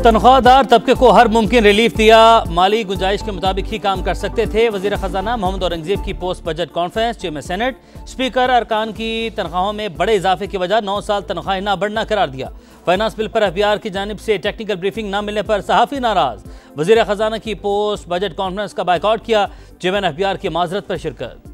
तनख्वाहदार तबके को हर मुमकिन रिलीफ दिया, माली गुंजाइश के मुताबिक ही काम कर सकते थे। वजीर खजाना मोहम्मद औरंगजेब की post budget conference, chairman senate, speaker अरकान की तनख्वाहों में बड़े इजाफे की वजह 9 साल तनख्वाहें ना बढ़ना करार दिया। फाइनेंस बिल पर एफबीआर की जानिब से टेक्निकल ब्रीफिंग न मिलने पर सहाफ़ी नाराज, वजीर खजाना की पोस्ट बजट कॉन्फ्रेंस का बायकॉट किया। चेयरमैन एफबीआर की माजरत पर शिरकत।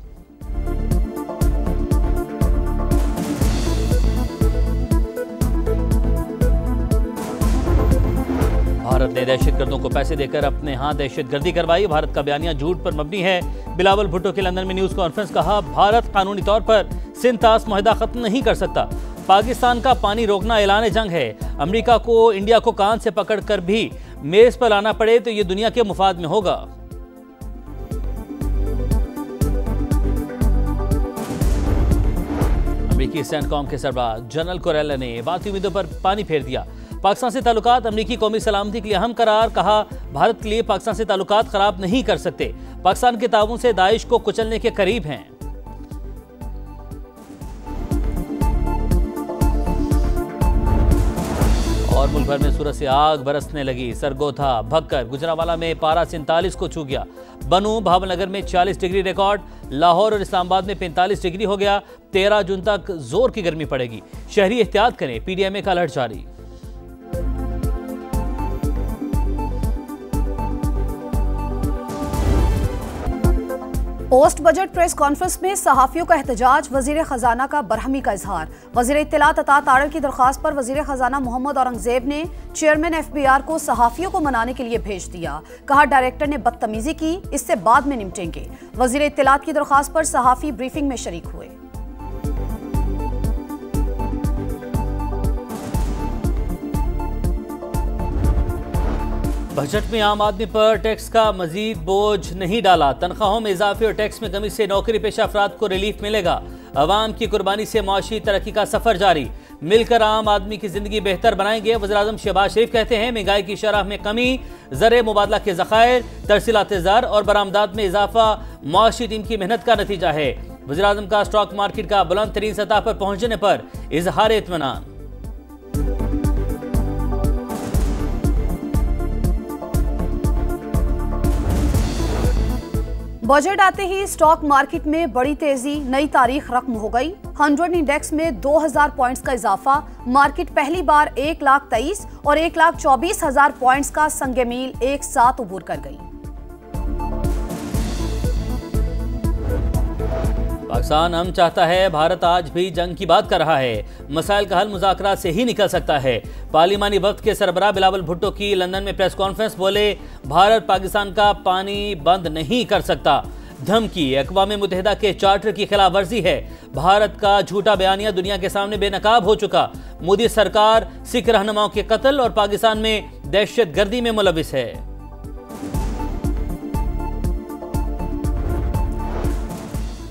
भारत ने दहशतगर्दों को पैसे देकर अपने यहाँ दहशतगर्दी करवाई, भारत का बयानिया झूठ पर मबनी है। बिलावल भुट्टो की लंदन में न्यूज कॉन्फ्रेंस, कहा भारत कानूनी तौर पर सिंध तास मुआहदा खत्म नहीं कर सकता। पाकिस्तान का पानी रोकना ऐलान जंग है। अमेरिका को इंडिया को कान से पकड़ कर भी मेज पर लाना पड़े तो ये दुनिया के मुफाद में होगा। अमेरिकी सेंटकॉम के सरबराह जनरल कोरेला ने बाकी उम्मीदों पर पानी फेर दिया। पाकिस्तान से ताल्लुकात अमरीकी कौमी सलामती के लिए अहम करार, कहा भारत के लिए पाकिस्तान से ताल्लुकात खराब नहीं कर सकते। पाकिस्तान के ताउन से दाइश को कुचलने के करीब हैं। और मुल्क भर में सूरज से आग बरसने लगी। सरगोधा, भक्कर, गुजरांवाला में पारा 47 को छू गया। बनू, भावनगर में 40 डिग्री रिकॉर्ड। लाहौर और इस्लामाबाद में 45 डिग्री हो गया। 13 जून तक जोर की गर्मी पड़ेगी, शहरी एहतियात करें, पीडीएमए का अलर्ट जारी। पोस्ट बजट प्रेस कॉन्फ्रेंस में सहाफियों का एहतजाज, वजीर खजाना का बरहमी का इजहार। वजीर इत्तलात अता तारड़ की दरख्वास्त पर वजीर खजाना मोहम्मद औरंगजेब ने चेयरमैन एफबीआर को सहाफियों को मनाने के लिए भेज दिया। कहा डायरेक्टर ने बदतमीजी की, इससे बाद में निपटेंगे। वजीर इत्तलात की दरख्वास्त पर सहाफी ब्रीफिंग में शरीक हुए। बजट में आम आदमी पर टैक्स का मजीद बोझ नहीं डाला। तनख्वाहों में इजाफे और टैक्स में कमी से नौकरी पेशा अफराद को रिलीफ मिलेगा। अवाम की कुर्बानी से माशी तरक्की का सफर जारी, मिलकर आम आदमी की जिंदगी बेहतर बनाएंगे। वज़ीर-ए-आज़म शहबाज शरीफ कहते हैं महंगाई की शरह में कमी, ज़र मुबादला के ज़खायर, तरसीलात ज़र और बरामदात में इजाफा माशी टीम की मेहनत का नतीजा है। वज़ीर-ए-आज़म का स्टॉक मार्केट का बुलंद तरीन सतह पर पहुंचने पर इजहार इत्मीनान। बजट आते ही स्टॉक मार्केट में बड़ी तेजी, नई तारीख रकम हो गई। 100 इंडेक्स में 2000 पॉइंट्स का इजाफा। मार्केट पहली बार 1,23,000 और 1,24,000 पॉइंट्स का संगे मील एक साथ उबूर कर गई। पाकिस्तान हम चाहता है, भारत आज भी जंग की बात कर रहा है। मसाइल का हल मुज़ाकरात से ही निकल सकता है। पार्लिमानी वक्त के सरबराह बिलावल भुट्टो की लंदन में प्रेस कॉन्फ्रेंस, बोले भारत पाकिस्तान का पानी बंद नहीं कर सकता। धमकी, अक़वाम मुत्तहिदा के चार्टर की खिलाफ वर्जी है। भारत का झूठा बयानिया दुनिया के सामने बेनकाब हो चुका। मोदी सरकार सिख रहनुमाओं के कत्ल और पाकिस्तान में दहशत गर्दी में मुलविस है।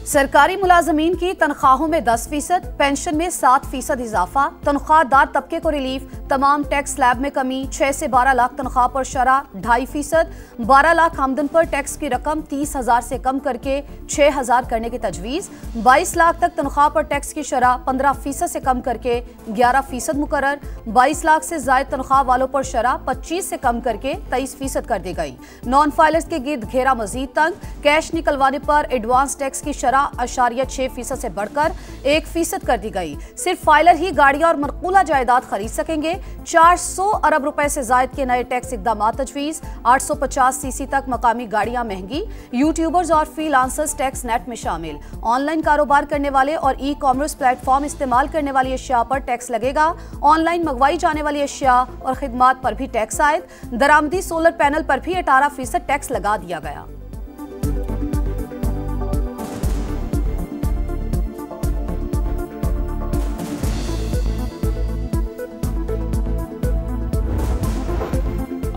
सरकारी मुलाजमीन की तनख्वाहों में 10%, पेंशन में 7% इजाफा। तनख्वाहदार तबके को रिलीफ। तमाम टैक्स स्लैब में कमी। 6 से 12 लाख तनख्वाह पर शरह 2.5%। 12 लाख आमदन पर टैक्स की रकम 30,000 से कम करके 6,000 करने की तजवीज़। 22 लाख तक तनख्वाह पर टैक्स की शरह 15% से कम करके 11% मुकर्रर। 22 लाख से जायद तनख्वाह वालों पर शरह 25 से कम करके 23% कर दी गई। नॉन फाइलर्स के गिर्द घेरा मजीद तंग। कैश निकलवाने पर एडवांस टैक्स की शरह 0.6% से बढ़कर 1% कर दी गई। सिर्फ फाइलर ही गाड़ियां और मनकूला जायदाद खरीद सकेंगे। 400 अरब रुपए से जायद के नए टैक्स इकदाम तजवीज। 850 सीसी तक मकामी गाड़ियां महंगी। यूट्यूबर्स और फ्रीलांसर्स टैक्स नेट में शामिल। ऑनलाइन कारोबार करने वाले और ई कॉमर्स प्लेटफॉर्म इस्तेमाल करने वाली अशिया पर टैक्स लगेगा। ऑनलाइन मंगवाई जाने वाली अशिया और खिदमात पर भी टैक्स आयद। दरामदी सोलर पैनल पर भी 18% टैक्स लगा दिया गया।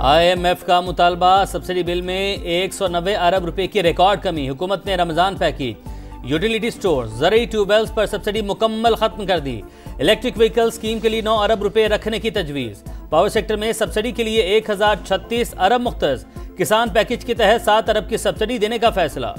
IMF का मुतालबा, सब्सिडी बिल में 190 अरब रुपए की रिकॉर्ड कमी। हुकूमत ने रमजान पैकेज, यूटिलिटी स्टोर, ज़रूरी ट्यूबवेल्स पर सब्सिडी मुकम्मल खत्म कर दी। इलेक्ट्रिक व्हीकल स्कीम के लिए 9 अरब रुपए रखने की तजवीज़। पावर सेक्टर में सब्सिडी के लिए 1036 अरब मुख्तस। किसान पैकेज के तहत 7 अरब की सब्सिडी देने का फैसला।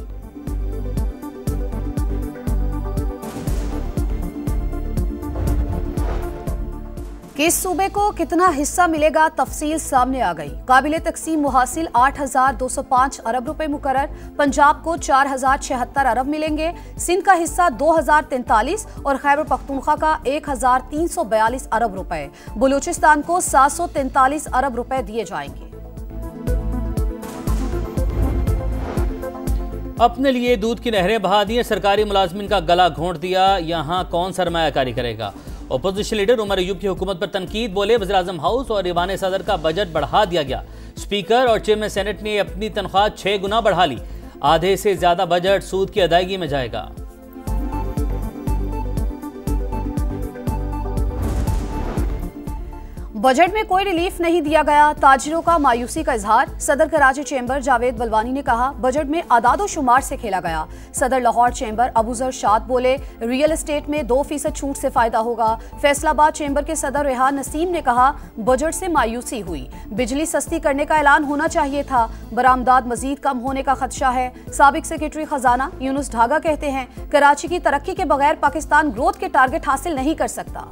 किस सूबे को कितना हिस्सा मिलेगा, तफसील सामने आ गई। काबिल तकसीम मुहासिल 8,205 अरब रुपए मुकर्रर। पंजाब को 4,076 अरब मिलेंगे, सिंध का हिस्सा 2,043 और खैबर पख्तूनख्वा का 1,342 अरब रुपए। बलूचिस्तान को 743 अरब रुपए दिए जाएंगे। अपने लिए दूध की नहरें बहा दी, सरकारी मुलाजमिन का गला घोंट दिया, यहाँ कौन सरमायाकारी करेगा। अपोजिशन लीडर उमर अयूब की हुकूमत पर तनकीद, बोले वज़ीर-ए-आज़म हाउस और ईवान सदर का बजट बढ़ा दिया गया। स्पीकर और चेयरमैन सेनेट ने अपनी तनख्वाह 6 गुना बढ़ा ली। आधे से ज्यादा बजट सूद की अदायगी में जाएगा। बजट में कोई रिलीफ नहीं दिया गया, ताजिरों का मायूसी का इजहार। सदर कराची चेंबर जावेद बलवानी ने कहा बजट में आदादो शुमार से खेला गया। सदर लाहौर चेंबर अबूजर शाद बोले रियल एस्टेट में 2% छूट से फायदा होगा। फैसलाबाद चेंबर के सदर रेहान नसीम ने कहा बजट से मायूसी हुई, बिजली सस्ती करने का ऐलान होना चाहिए था। बरामदात मजीद कम होने का खदशा है। साबिक सेक्रेटरी खजाना यूनुस ढागा कहते हैं कराची की तरक्की के बगैर पाकिस्तान ग्रोथ के टारगेट हासिल नहीं कर सकता।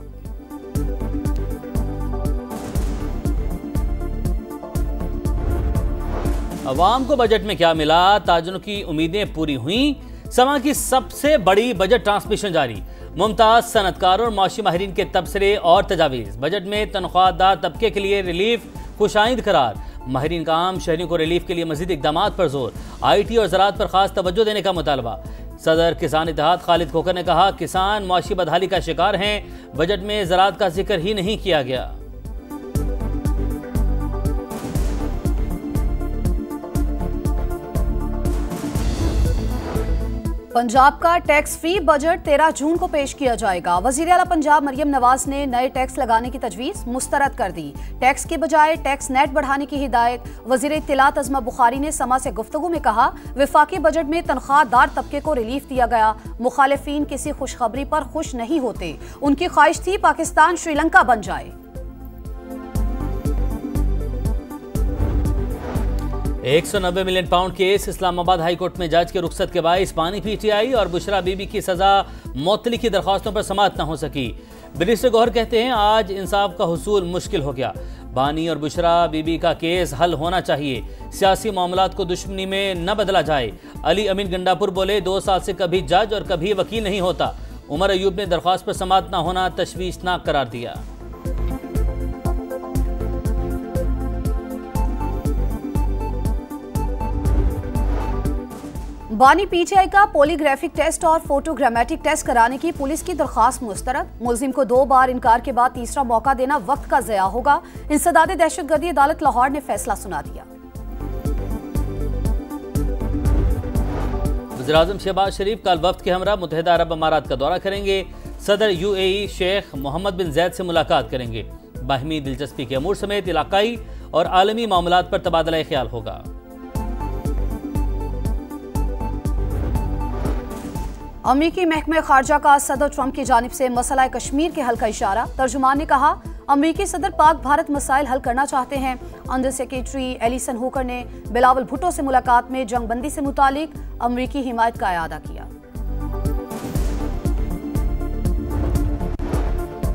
अवाम को बजट में क्या मिला, ताजरों की उम्मीदें पूरी हुई। समा की सबसे बड़ी बजट ट्रांसमिशन जारी। मुमताज सनतकारों और माशी माहिरीन के तबसरे और तजावीज़। बजट में तनख्वाहदार तबके के लिए रिलीफ खुशाइंद करार। माहिरीन का आम शहरियों को रिलीफ के लिए मजीद इकदाम पर जोर। IT और ज़राअत पर खास तवज्जो देने का मुतालबा। सदर किसान इत्तेहाद खालिद खोकर ने कहा किसान मुआशी बदहाली का शिकार हैं, बजट में ज़राअत का जिक्र ही नहीं किया गया। पंजाब का टैक्स फ्री बजट 13 जून को पेश किया जाएगा। वजीर आला पंजाब मरियम नवाज ने नए टैक्स लगाने की तजवीज़ मुस्तरद कर दी। टैक्स के बजाय टैक्स नेट बढ़ाने की हिदायत। वजीर इत्तलात अज़मा बुखारी ने समा से गुफ्तगू में कहा वफाकी बजट में तनख्वाहदार तबके को रिलीफ दिया गया। मुखालिफिन किसी खुशखबरी पर खुश नहीं होते, उनकी ख्वाहिश थी पाकिस्तान श्रीलंका बन जाए। 190 million pound case Islamabad high court में जज के रुखसत के बायस बानी PTI और बुशरा बीबी की सजा मौतली की दरख्वास्तों पर समाअत न हो सकी। बैरिस्टर गौहर कहते हैं आज इंसाफ का हुसूल मुश्किल हो गया। बानी और बुशरा बीबी का केस हल होना चाहिए, सियासी मामलात को दुश्मनी में न बदला जाए। अली अमीन गंडापुर बोले 2 साल से कभी जज और कभी वकील नहीं होता। उमर अयूब ने दरख्वास्त पर समाअत न होना तशवीशनाक करार दिया। बानी PTI का पॉलीग्राफिक टेस्ट और फोटोग्रामेटिक टेस्ट कराने की पुलिस की दरख्वास्त मुस्तरद। मुलजिम को 2 बार इनकार के बाद तीसरा मौका देना वक्त का ज़या होगा। इंसदाद दहशतगर्दी अदालत लाहौर ने फैसला सुना दिया। वज़ीर-ए-आज़म शहबाज शरीफ कल वफ्द के हमरा मुत्तहिदा अरब अमारात का दौरा करेंगे। सदर UAE शेख मोहम्मद बिन जैद से मुलाकात करेंगे। बाहमी दिलचस्पी के अमूर समेत इलाकाई और आलमी मामलात पर तबादला ख्याल होगा। अमरीकी महकमे खारजा का सदर ट्रंप की जानिब से मसला कश्मीर के हल का इशारा। तर्जुमान ने कहा अमरीकी सदर पाक भारत मसाइल हल करना चाहते हैं। अंडर सेक्रेटरी एलिसन हुकर ने बिलावल भुट्टो से मुलाकात में जंगबंदी से मुतालिक अमरीकी हिमायत का इआदा किया।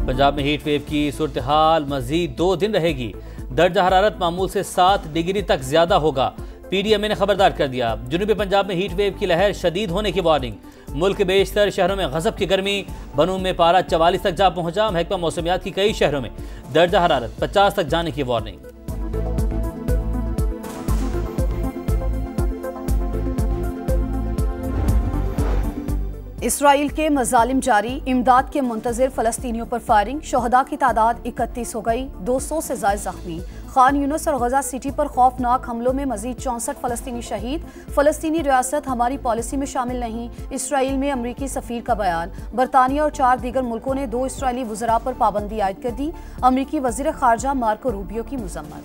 पंजाब में हीट वेव की सूरत हाल मजीद 2 दिन रहेगी। दर्जा हरारत मामूल से 7 डिग्री तक ज्यादा होगा। PDMA ने खबरदार कर दिया। जुनूबी पंजाब में हीट वेव की लहर शदीद होने की वार्निंग। मुल्क के बेशतर शहरों में गजब की गर्मी। बनू में पारा 44 तक जा पहुंचा। महकमा मौसमियात की कई शहरों में दर्जा हरारत 50 तक जाने की वार्निंग। इसराइल के मजालिम जारी। इमदाद के मुंतजिर फलस्तीनियों पर फायरिंग। शोहदा की तादाद 31 हो गई, 200 से ज्यादा जख्मी। खान यूनुस और गजा सिटी पर खौफनाक हमलों में मजीद 64 फलस्तीनी शहीद। फलस्तीनी रियासत हमारी पॉलिसी में शामिल नहीं। इसराइल में अमरीकी सफीर का बयान। बरतानिया और 4 दीगर मुल्कों ने 2 इसराइली वज़रा पर पाबंदी आयद कर दी। अमरीकी वज़ीर खारजा मार्को रूबियो की मजम्मत।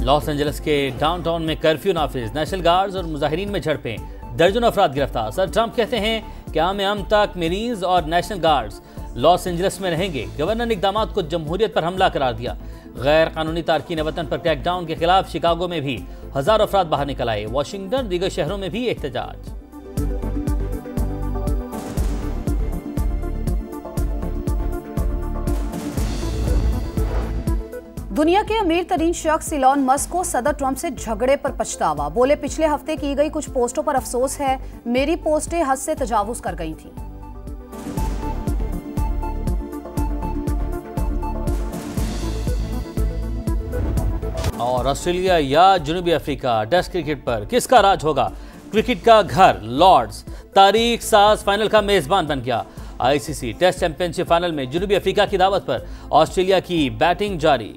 लॉस एंजलिस के डाउनटाउन में कर्फ्यू नाफिज। नेशनल गार्ड्स और मुजाहिरीन में झड़पें। दर्जनों अफराद गिरफ्तार। सर ट्रंप कहते हैं क़याम तक मरीन्स और नेशनल गार्ड्स लॉस एंजलिस में रहेंगे। गवर्नर ने इक़दामात को जमहूरियत पर हमला करार दिया। गैर कानूनी तारकीन वतन पर क्रैकडाउन के खिलाफ शिकागो में भी हज़ारों अफराद बाहर निकल आए। वाशिंगटन दीगर शहरों में भी एहतजाज। दुनिया के अमीर तरीन शख्स इलॉन मस्क को सदर ट्रंप से झगड़े पर पछतावा। बोले, पिछले हफ्ते की गई कुछ पोस्टों पर अफसोस है, मेरी पोस्टें हद से तजावुज कर गई थी। और ऑस्ट्रेलिया या जनूबी अफ्रीका, टेस्ट क्रिकेट पर किसका राज होगा? क्रिकेट का घर लॉर्ड्स तारीख साज फाइनल का मेजबान बन गया। आईसीसी टेस्ट चैंपियनशिप फाइनल में जनूबी अफ्रीका की दावत पर ऑस्ट्रेलिया की बैटिंग जारी।